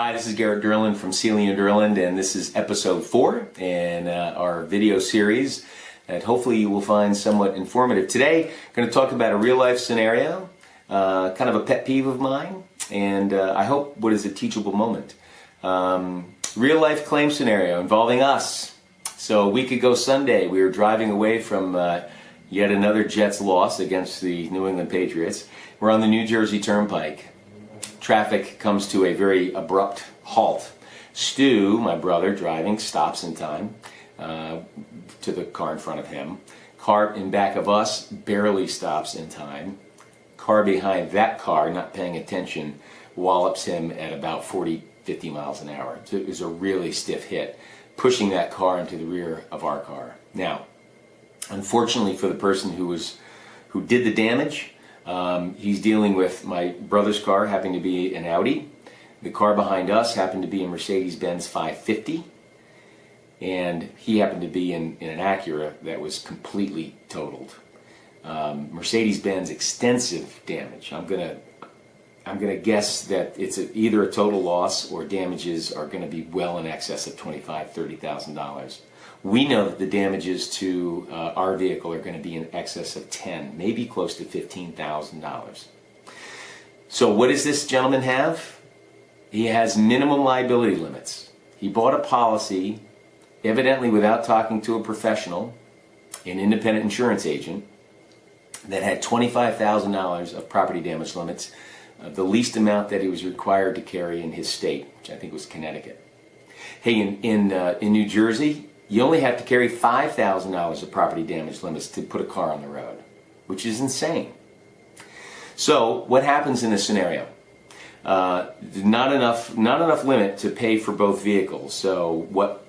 Hi, this is Garrett Durland from Sealing and Durland, and this is episode 4 in our video series that hopefully you will find somewhat informative. Today, I'm going to talk about a real-life scenario, kind of a pet peeve of mine, and I hope what is a teachable moment. Real-life claim scenario involving us. So a week ago Sunday, we were driving away from yet another Jets loss against the New England Patriots. We're on the New Jersey Turnpike. Traffic comes to a very abrupt halt. Stu, my brother, driving, stops in time to the car in front of him. Car in back of us barely stops in time. Car behind that car, not paying attention, wallops him at about 40, 50 miles an hour. So it was a really stiff hit, pushing that car into the rear of our car. Now, unfortunately for the person who did the damage, he's dealing with my brother's car, happened to be an Audi. The car behind us happened to be a Mercedes-Benz 550. And he happened to be in an Acura that was completely totaled. Mercedes-Benz extensive damage. I'm gonna guess that it's either a total loss or damages are going to be well in excess of $25,000, $30,000. We know that the damages to our vehicle are going to be in excess of $10,000, maybe close to $15,000. So what does this gentleman have? He has minimum liability limits. He bought a policy, evidently without talking to a professional, an independent insurance agent, that had $25,000 of property damage limits, the least amount that he was required to carry in his state, which I think was Connecticut. Hey, in New Jersey, you only have to carry $5,000 of property damage limits to put a car on the road, which is insane. So what happens in this scenario? Not enough limit to pay for both vehicles. So what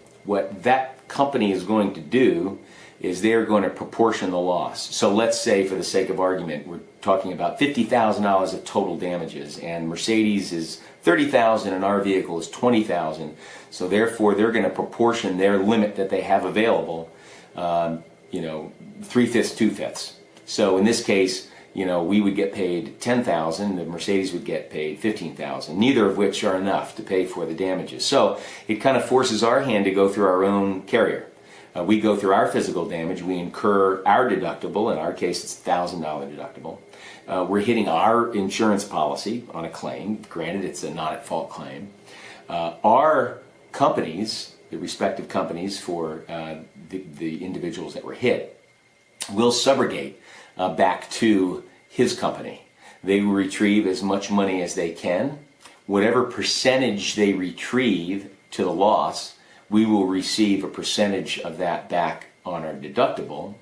that company is going to do is they're going to proportion the loss. So let's say, for the sake of argument, we're talking about $50,000 of total damages, and Mercedes is $30,000 and our vehicle is $20,000. So therefore, they're going to proportion their limit that they have available, 3/5, 2/5. So in this case, we would get paid $10,000, the Mercedes would get paid $15,000, neither of which are enough to pay for the damages. So it kind of forces our hand to go through our own carrier. We go through our physical damage, we incur our deductible, in our case it's $1,000 deductible. We're hitting our insurance policy on a claim, granted it's a not-at-fault claim. Our companies, the respective companies for the individuals that were hit, will subrogate back to his company. They will retrieve as much money as they can. Whatever percentage they retrieve to the loss, we will receive a percentage of that back on our deductible.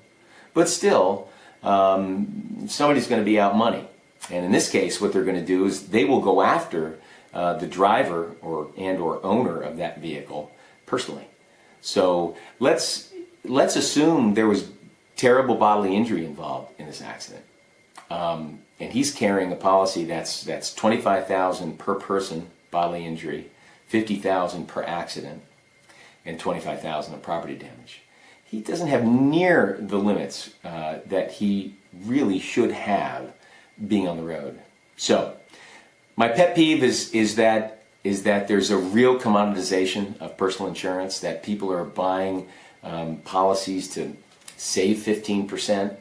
But still, somebody's going to be out money. And in this case, what they're going to do is they will go after the driver or owner of that vehicle personally. So let's assume there was terrible bodily injury involved in this accident. And he's carrying a policy that's $25,000 per person bodily injury, $50,000 per accident, and $25,000 of property damage. He doesn't have near the limits that he really should have being on the road. So my pet peeve is that there's a real commoditization of personal insurance, that people are buying policies to save 15%,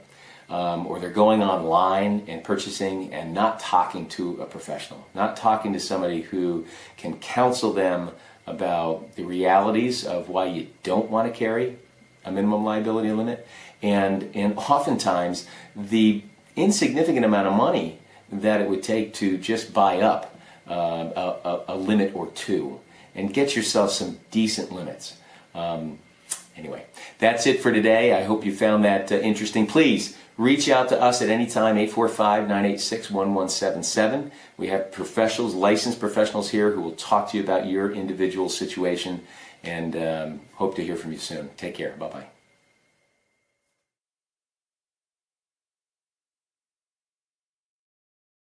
or they're going online and purchasing and not talking to a professional, not talking to somebody who can counsel them about the realities of why you don't want to carry a minimum liability limit, and oftentimes the insignificant amount of money that it would take to just buy up a limit or two and get yourself some decent limits. Anyway, that's it for today. I hope you found that interesting. Please reach out to us at any time, 845-986-1177. We have professionals, licensed professionals here who will talk to you about your individual situation, and hope to hear from you soon. Take care. Bye-bye.